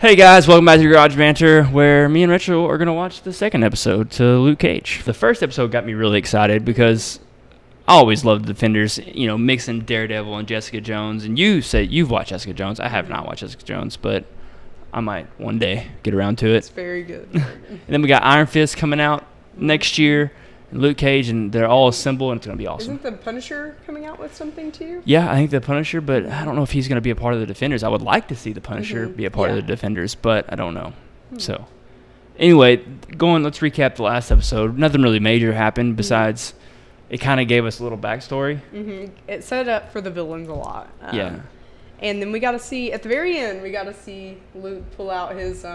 Hey guys, welcome back to GarageBanter, where me and Rachel are going to watch the second episode to Luke Cage. The first episode got me really excited because I always loved the Defenders, mixing Daredevil and Jessica Jones. And you say you've watched Jessica Jones. I have not watched Jessica Jones, but I might one day get around to it. It's very good. And then we got Iron Fist coming out next year, and Luke Cage, and they're all assembled, and it's going to be awesome. Isn't the Punisher coming out with something too? Yeah, I think the Punisher, but I don't know if he's going to be a part of the Defenders. I would like to see the Punisher be a part of the Defenders, but I don't know. So, anyway, let's recap the last episode. Nothing really major happened besides it kind of gave us a little backstory. It set up for the villains a lot. Yeah. And then we got to see, at the very end, Luke pull out his...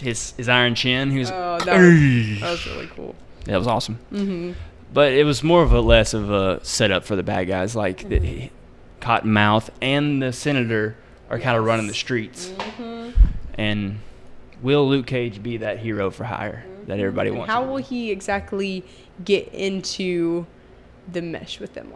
his iron chin. He was, that was really cool. That was awesome. But it was more of a less of a setup for the bad guys. Like the Cottonmouth and the Senator are kind of running the streets. And will Luke Cage be that hero for hire that everybody wants? How will he exactly get into the mesh with them?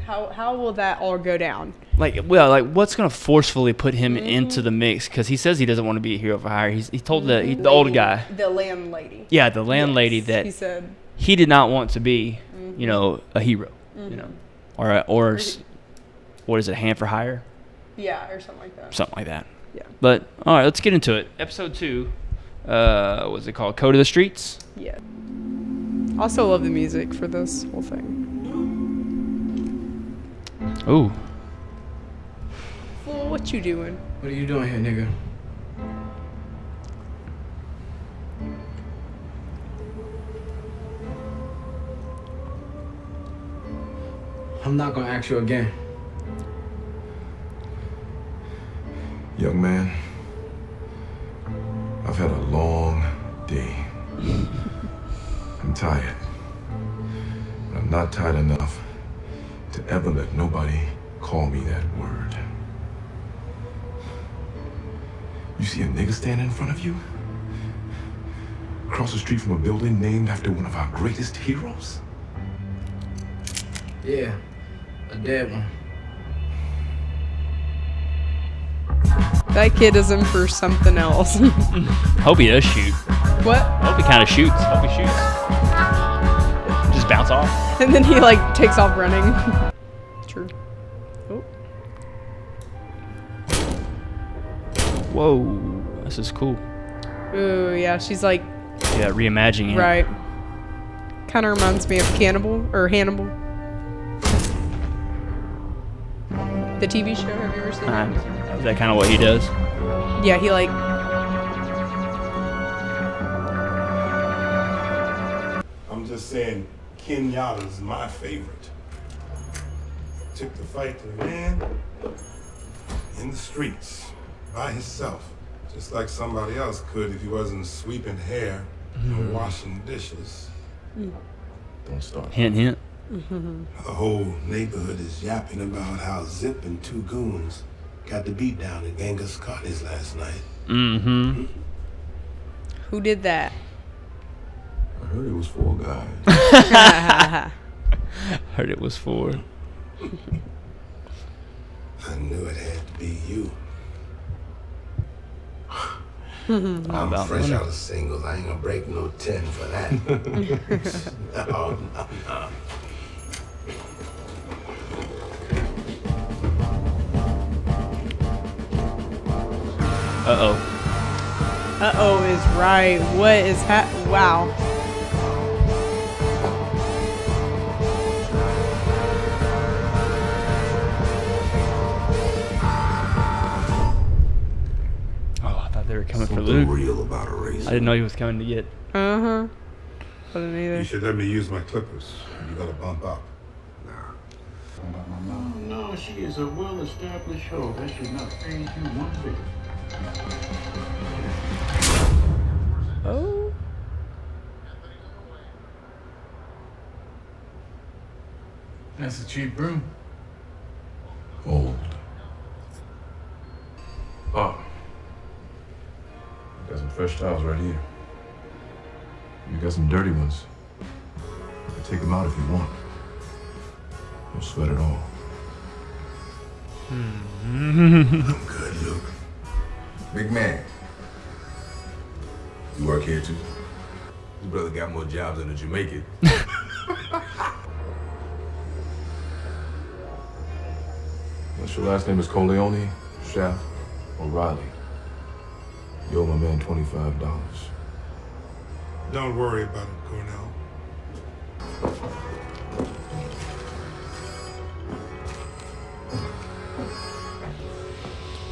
How will that all go down? What's going to forcefully put him into the mix? Because he says he doesn't want to be a hero for hire. He told the old guy. The landlady. Yeah, the landlady that he said he did not want to be, a hero, or what is it, hand for hire? Yeah, or something like that. Something like that. Yeah. But, all right, let's get into it. Episode 2, what's it called? Code of the Streets? Yeah. Also love the music for this whole thing. Ooh. Fool, what you doing? What are you doing here, nigga? I'm not gonna ask you again. Young man, I've had a long day. I'm tired, but I'm not tired enough to ever let nobody call me that word. You see a nigga standing in front of you? Across the street from a building named after one of our greatest heroes? Yeah, a dead one. That kid is in for something else. Hope he does shoot. What? Hope he kind of shoots. Hope he shoots. Just bounce off. And then he takes off running. True. Oh. Whoa, this is cool. Ooh, yeah, she's reimagining it. Right. Kind of reminds me of Hannibal. The TV show, have you ever seen it? Is that kind of what he does? Yeah, he I'm just saying, Kenyatta's my favorite. Took the fight to the man in the streets by himself, just like somebody else could if he wasn't sweeping hair and washing dishes. Don't start. Hint, hint. The whole neighborhood is yapping about how Zip and two goons got the beat down at Genghis Khan's last night. Who did that? I heard it was 4 guys. Heard it was 4. I knew it had to be you. I'm fresh out of singles. I ain't gonna break no 10 for that. No. Uh-oh is right. What is wow. Oh, I thought they were coming for Something Luke. real about a race. I didn't know he was coming to get. I didn't either. You should let me use my clippers. You gotta bump up. No, she is a well-established hoe. That should not phase you one bit. Oh. That's a cheap broom. Old. Oh. Got some fresh towels right here. You got some dirty ones. Take them out if you want. Don't sweat at all. I'm good, Luke. Big man, You work here too? His brother got more jobs than a Jamaican. What's your last name? Is Corleone, Shaft, or Riley? You owe my man $25. Don't worry about it, Cornell.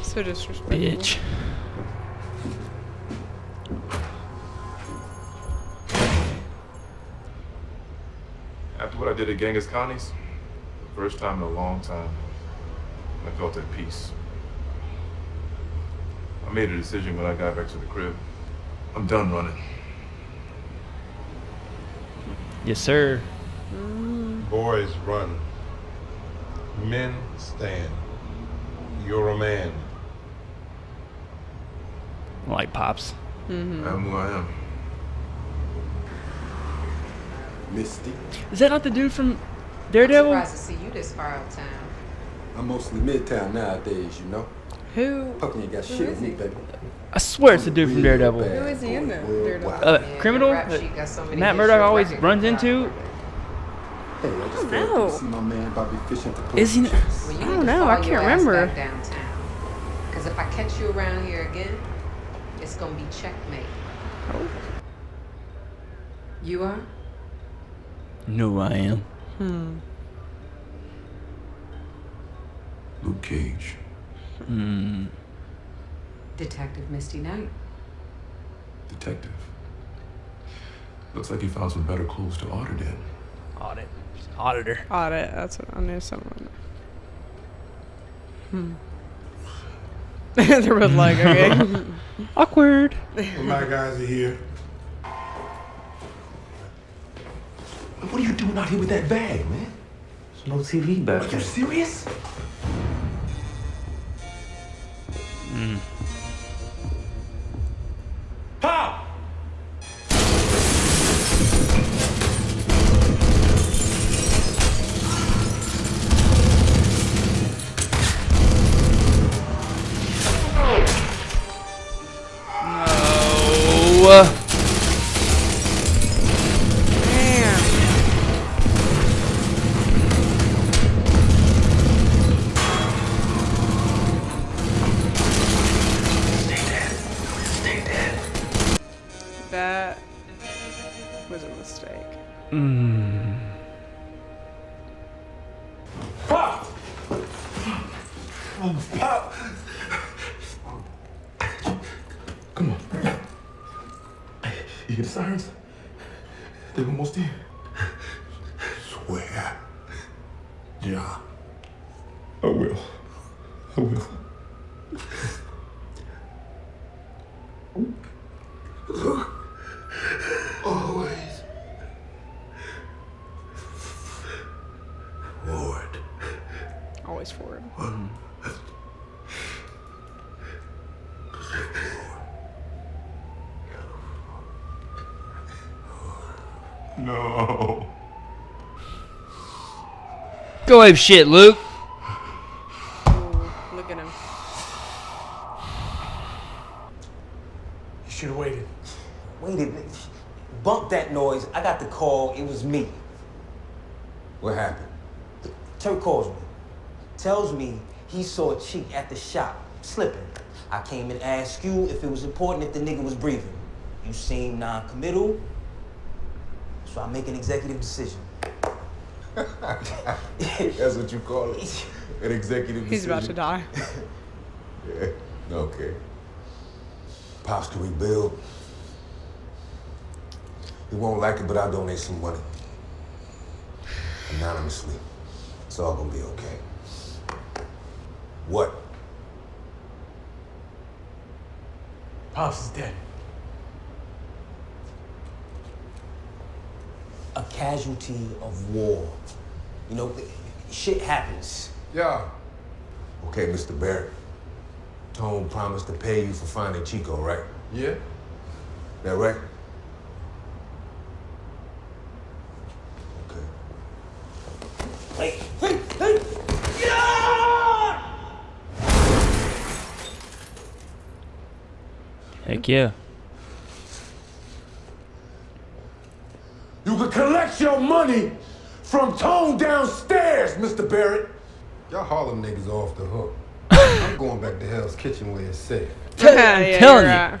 So disrespectful. Bitch. After what I did at Genghis Khan's, the first time in a long time, I felt at peace. I made a decision when I got back to the crib. I'm done running. Yes, sir. Boys run. Men stand. You're a man. Like Pops. I am who I am. Misty. Is that not the dude from I'm Daredevil? surprised to see you this far out of town. I'm mostly midtown nowadays, you know. Who? Fucking ain't got Who shit is with me, he? baby. I swear it's the dude from Real Daredevil. bad Who is he in going there? Daredevil? worldwide. Yeah, Criminal your rap that sheet got so many Matt hits, Murdock your always record runs got into. record. Hey, I just know. felt to see my man Bobby Fish at the Is he? Well, you I need don't to know, follow I can't your ass remember. back downtown. Because if I catch you around here again, it's going to be checkmate. Oh. You are? No, I am. Luke Cage. Detective Misty Knight. Detective. Looks like he found some better clothes to audit in. Audit. Auditor. Audit. That's what I knew. Someone. They're both like, okay. Awkward. Well, my guys are here. What are you doing out here with that bag, man? There's no TV back there. Are you serious? Pop! Oh. That was a mistake. Pop! Pop! Come on. You hear the sirens? They're almost here. Swear. Yeah. I will. I will. Always. Lord. Always forward. No. Go ape shit, Luke. Ooh, look at him. You should have waited. Wait, bump that noise. I got the call. It was me. What happened? Turk calls me. Tells me he saw a chick at the shop slipping. I came and asked you if it was important if the nigga was breathing. You seem non-committal, so I make an executive decision. That's what you call it? An executive He's about to decision? die. Yeah. Okay. Pops can rebuild. He won't like it, but I'll donate some money. Anonymously. It's all gonna be okay. What? Pops is dead. A casualty of war. You know, shit happens. Yeah. Okay, Mr. Barrett. Tone promised to pay you for finding Chico, right? Yeah? That right? Okay. Hey! Heck yeah. You can collect your money from Tone downstairs, Mr. Barrett. Y'all Harlem niggas are off the hook. I'm going back to Hell's Kitchen where it's safe. I'm telling you.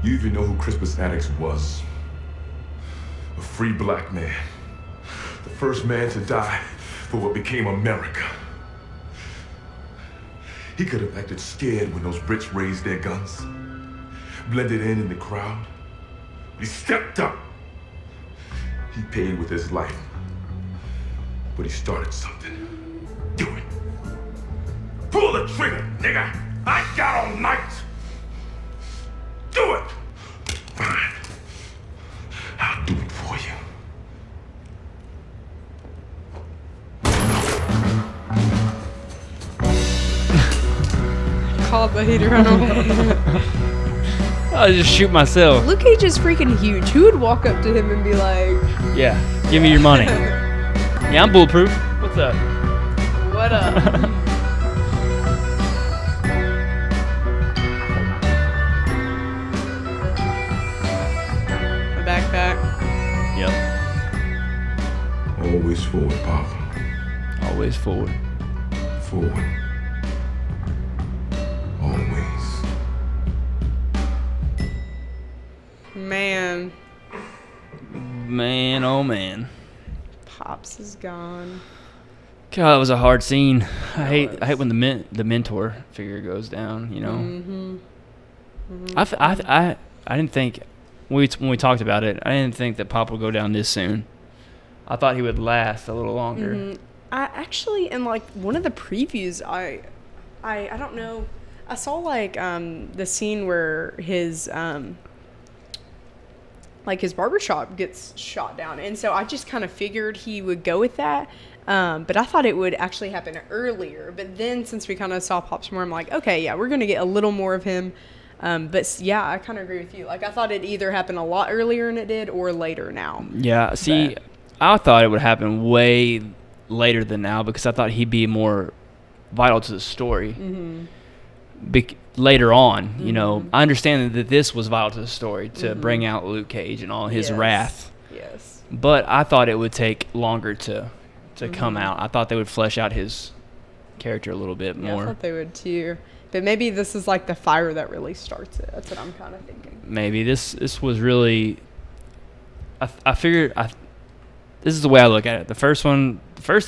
You even know who Crispus Attucks was? A free black man. The first man to die for what became America. He could have acted scared when those Brits raised their guns, blended in the crowd. He stepped up. He paid with his life. But he started something. Do it. Pull the trigger, nigga. I got all night. Do it. Fine. I'll do it for you. Called the heater on away. I'll just shoot myself. Luke Cage is freaking huge. Who would walk up to him and be like, Yeah, give me your money. Yeah, I'm bulletproof. What's up? what up? A backpack. Yep. Always forward, Pop. Always forward. Forward. Always. Man, Man, oh man. Pops is gone. God, that was a hard scene. I hate when the mentor figure goes down. You know. Mm-hmm. I didn't think when we talked about it. I didn't think that Pop would go down this soon. I thought he would last a little longer. Mm-hmm. I actually, in like one of the previews, I don't know. I saw like the scene where his his barbershop gets shot down, and so I just kind of figured he would go with that. But I thought it would actually happen earlier. But then since we kind of saw Pops more, I'm like, okay, yeah, we're gonna get a little more of him. But yeah, I kind of agree with you. Like, I thought it'd either happen a lot earlier than it did or later now. Yeah, see, I thought it would happen way later than now because I thought he'd be more vital to the story. Mm-hmm. Later on, you know, I understand that this was vital to the story to bring out Luke Cage and all his wrath. Yes. But I thought it would take longer to come out. I thought they would flesh out his character a little bit more. I thought they would too. But maybe this is like the fire that really starts it. That's what I'm kind of thinking. Maybe this was really. I figured this is the way I look at it. The first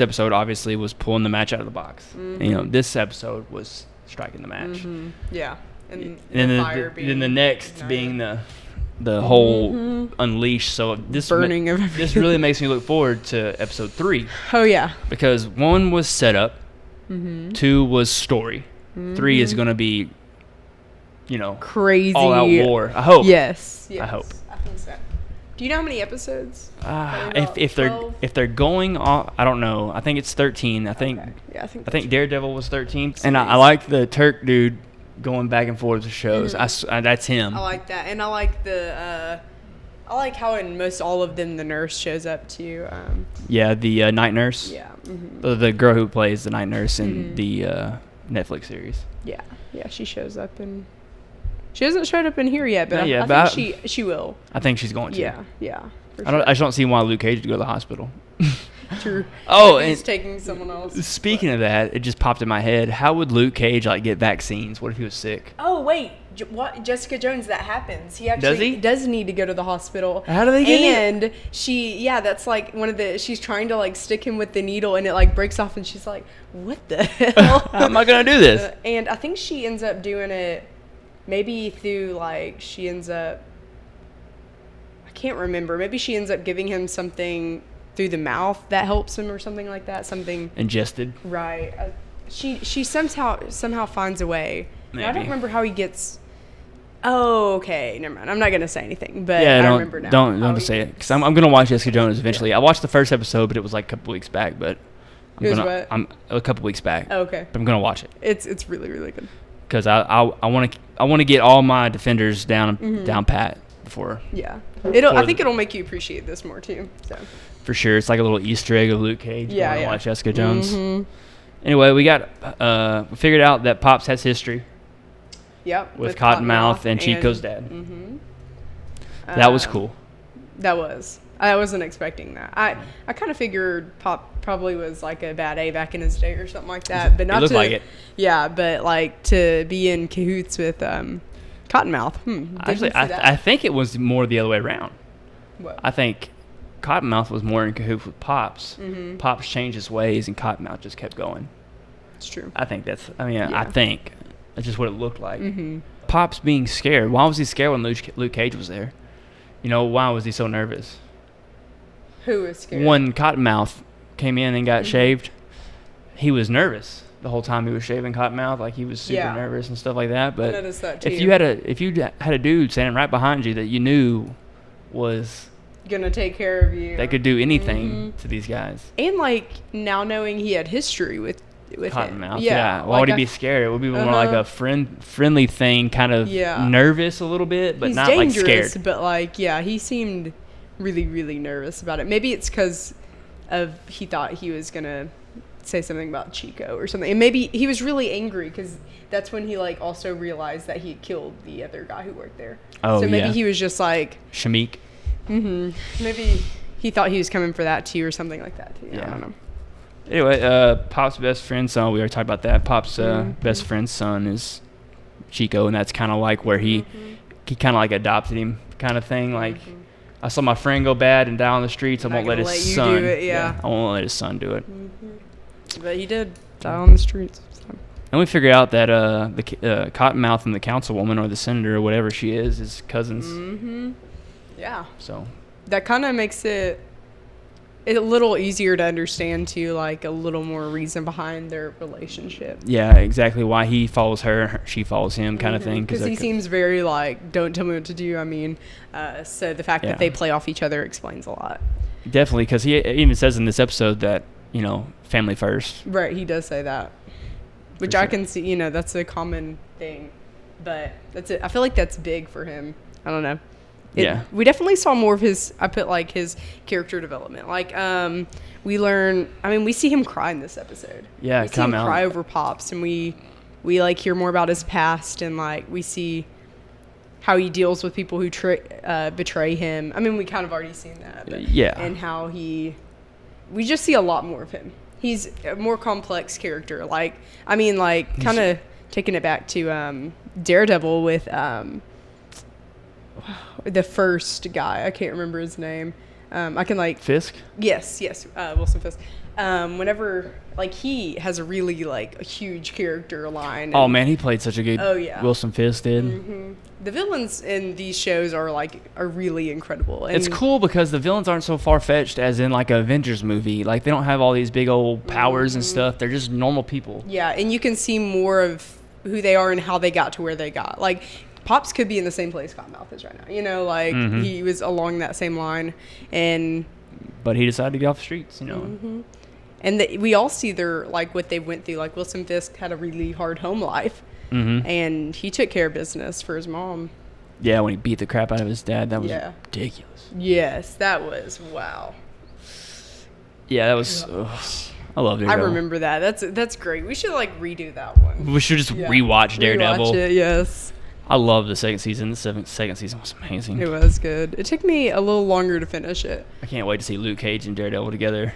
episode obviously was pulling the match out of the box. Mm-hmm. You know, this episode was striking the match. Mm-hmm. Yeah, and then the next being the whole unleash. So this burning of everything. This really makes me look forward to episode 3. Oh yeah, because 1 was setup, 2 was story, 3 is going to be, you know, crazy all out war. I hope. Yes. I hope. I think so. Do you know how many episodes? If they're going off, I don't know. I think it's 13. I think. Okay. Yeah, I think. I think Daredevil was 13. And I like the Turk dude going back and forth to shows. That's him. I like that, and I like I like how in most all of them the nurse shows up too. Yeah, the night nurse. Yeah. The girl who plays the night nurse in the Netflix series. Yeah, she shows up and she hasn't showed up in here yet, but I think she will. I think she's going to. Yeah. I just don't see why Luke Cage would go to the hospital. True. Oh, he's and taking someone else. Speaking of that, it just popped in my head. How would Luke Cage get vaccines? What if he was sick? Oh wait, what? Jessica Jones? That happens. He actually does need to go to the hospital. How do they get it? And that's like one of the. She's trying to stick him with the needle, and it breaks off, and she's like, "What the hell? How am I gonna do this?" And I think she ends up doing it. Maybe through she ends up. I can't remember. Maybe she ends up giving him something through the mouth that helps him or something like that. Something ingested. Right. She somehow finds a way. Maybe. I don't remember how he gets. Oh, okay. Never mind. I'm not gonna say anything, but yeah, I remember now. Don't say it because I'm gonna watch Jessica Jones eventually. Yeah. I watched the first episode, but it was a couple weeks back. But I'm a couple weeks back. Oh, okay. But I'm gonna watch it. It's really really good. Because I want to get all my defenders down pat before. Yeah. I think it'll make you appreciate this more too. So. For sure, it's like a little Easter egg of Luke Cage. Yeah. Watch Jessica Jones. Anyway, we figured out that Pops has history. Yep. With Cottonmouth and Chico's dad. Mm-hmm. That was cool. I wasn't expecting that. I kind of figured Pop probably was like a bad A back in his day or something like that, but not looked to like it. Yeah, but like to be in cahoots with Cottonmouth. Actually, I think it was more the other way around. What? I think Cottonmouth was more in cahoots with Pops. Mm-hmm. Pops changed his ways, and Cottonmouth just kept going. It's true. I think that's. I mean, Yeah. I think that's just what it looked like. Mm-hmm. Pops being scared. Why was he scared when Luke Cage was there? You know, why was he so nervous? Who was scared? When Cottonmouth came in and got Mhm. shaved, he was nervous the whole time he was shaving Cottonmouth. Like he was super Yeah. nervous and stuff like that. I But noticed that too. if you had a dude standing right behind you that you knew was Gonna take care of you. that could do anything Mhm. to these guys. And like now knowing he had history with Cottonmouth, him. yeah. Why would he be scared? It would be more like a friendly thing, kind of Yeah. nervous a little bit, but He's not dangerous, like scared. but like he seemed really, really nervous about it. Maybe it's because he thought he was gonna say something about Chico or something, and maybe he was really angry because that's when he like also realized that he had killed the other guy who worked there. Oh, so maybe yeah. he was just like, Shamik. maybe he thought he was coming for that too or something like that too. Yeah. I don't know. Anyway, Pop's best friend's son, we already talked about that. Pop's Mm-hmm. best friend's son is Chico, and that's kind of like where he kind of like adopted him kind of thing. Like, I saw my friend go bad and die on the streets. I Not won't let gonna his let you son. do it, yeah. I won't let his son do it. But he did die on the streets. So. And we figure out that the Cottonmouth and the councilwoman or the senator or whatever she is cousins. Mm-hmm. Yeah. So That kind of makes it a little easier to understand too, like a little more reason behind their relationship. yeah, exactly why he follows her, she follows him, kind of thing. Because he seems very like, don't tell me what to do. I mean, so the fact Yeah. that they play off each other explains a lot. Definitely, because he even says in this episode that family first. Right, he does say that, which I can see. That's a common thing, but that's it. I feel like that's big for him. I don't know. Yeah. We definitely saw more of his. I put like his character development. Like, we learn. I mean, we see him cry in this episode. Yeah, we see him come out. cry over Pops, and we like hear more about his past, and like we see how he deals with people who betray him. I mean, we kind of already seen that. But, Yeah. And how we just see a lot more of him. He's a more complex character. Like, I mean, like kind of taking it back to Daredevil with the first guy. I can't remember his name. I can like Fisk? Yes, Wilson Fisk. Whenever like he has a really like a huge character line. Oh man, he played such a good. Oh, yeah. Wilson Fisk did. Mm-hmm. The villains in these shows are really incredible. And It's cool because the villains aren't so far fetched as in like an Avengers movie. Like they don't have all these big old powers and stuff. They're just normal people. Yeah, and you can see more of who they are and how they got to where they got. Like Pops could be in the same place Cottonmouth is right now. Like he was along that same line, and But he decided to get off the streets. and we all see their like what they went through. Like Wilson Fisk had a really hard home life, and he took care of business for his mom. Yeah, when he beat the crap out of his dad, that was Yeah. ridiculous. Yes, that was wow. Yeah, that was. I love I Daredevil. remember that. That's great. We should like redo that one. We should just Yeah. rewatch Daredevil. Rewatch it, yes. I love the second season. The second season was amazing. It was good. It took me a little longer to finish it. I can't wait to see Luke Cage and Daredevil together,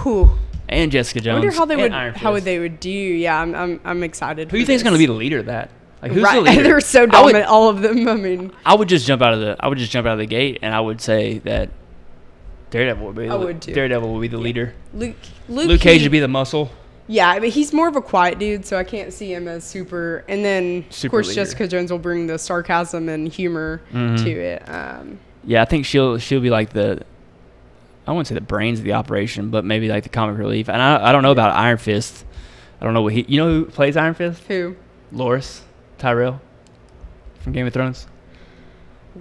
Whew. and Jessica I Jones. wonder how they and would Iron how Fist. they would do. Yeah, I'm excited. Who do you think is going to be the leader of that? Like who's the Right, leader? they're so dominant, all of them. I mean, I would just jump out of the gate, and I would say that Daredevil would be. I would too. Daredevil would be the leader. Luke Cage would be the muscle. Yeah, I mean he's more of a quiet dude, so I can't see him as super. And then Super of course leader. Jessica Jones will bring the sarcasm and humor to it. Yeah, I think she'll be like the. I wouldn't say the brains of the operation, but maybe like the comic relief. And I don't know about Iron Fist. I don't know what he. You know who plays Iron Fist? Who? Loras Tyrell from Game of Thrones.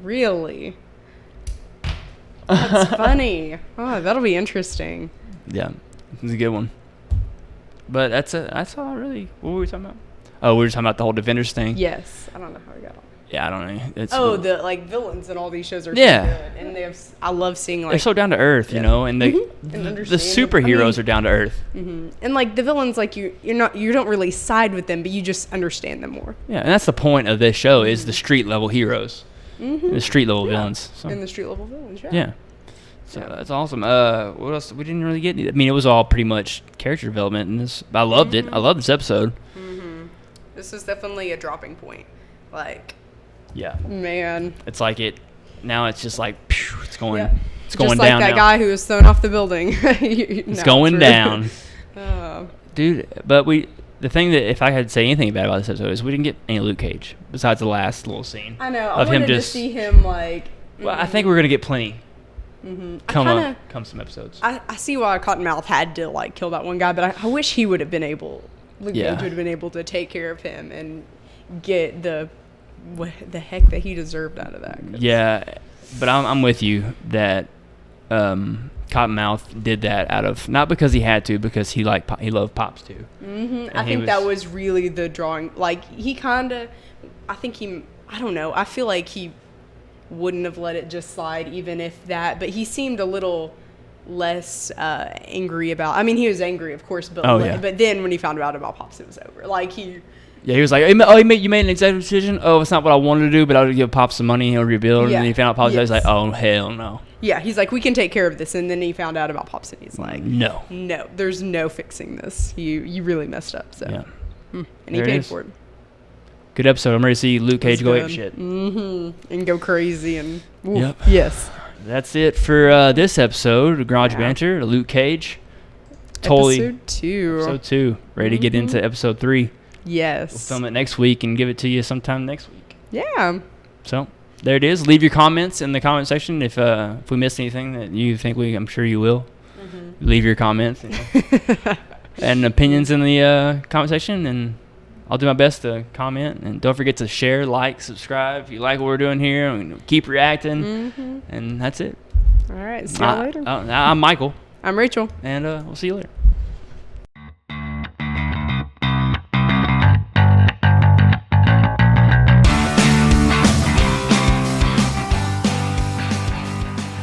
Really? That's funny. Oh, that'll be interesting. Yeah, it's a good one. But that's all really. What were we talking about? Oh, we were talking about the whole Defenders thing. Yes, I don't know how we got on. Yeah, I don't know. It's The like villains in all these shows are Yeah. so good, and they have. I love seeing like they're so down to earth, you know, and the And the understanding. superheroes are down to earth. and like the villains, like you don't really side with them, but you just understand them more. Yeah, and that's the point of this show is the street level heroes. The street level villains. So. In the street level villains, yeah. Yeah. So that's awesome. What else? We didn't really get. I mean, it was all pretty much character development in this. I loved it. I love this episode. This is definitely a dropping point. Like, Yeah. man. It's like it. Now it's just like phew, it's going. Yeah. It's going Just like down that now. guy who was thrown off the building. It's going down. Oh. Dude, but the thing that if I had to say anything bad about this episode is we didn't get any Luke Cage besides the last little scene. I know. I of him wanted just. to see him like. Well, I think we're gonna get plenty. Come some episodes. I see why Cottonmouth had to like kill that one guy, but I wish he would have been able. Luke Yeah. Cage would have been able to take care of him and get the heck that he deserved out of that. Yeah, but I'm with you that Cottonmouth did that out of not because he had to, because he loved Pops too. I think that was really the drawing. Like he kind of, I don't know. I feel like he wouldn't have let it just slide, even if that. But he seemed a little less angry about. I mean, he was angry, of course, but but then when he found out about Pops, it was over. Like he. Yeah, he was like, you made an executive decision. Oh, it's not what I wanted to do, but I'll give Pops some money. He'll rebuild. Yeah. And then he found out Pops. Yes. He's like, oh hell no. Yeah, he's like, we can take care of this, and then he found out about Pops, and he's like, no, there's no fixing this. You really messed up. So, yeah. And he There it paid is. for it. Good episode. I'm ready to see Luke Cage go ape Good. shit. And go crazy and. Ooh, Yep. Yes. That's it for this episode of Garage Banter. Luke Cage. Totally. Episode 2. Episode 2. Ready to get into episode 3. Yes. We'll film it next week and give it to you sometime next week. Yeah. So there it is. Leave your comments in the comment section if we missed anything that you think I'm sure you will. Leave your comments and opinions in the comment section, and I'll do my best to comment. And don't forget to share, like, subscribe if you like what we're doing here. And keep reacting, and that's it. All right. See you later. I'm Michael. I'm Rachel. And we'll see you later.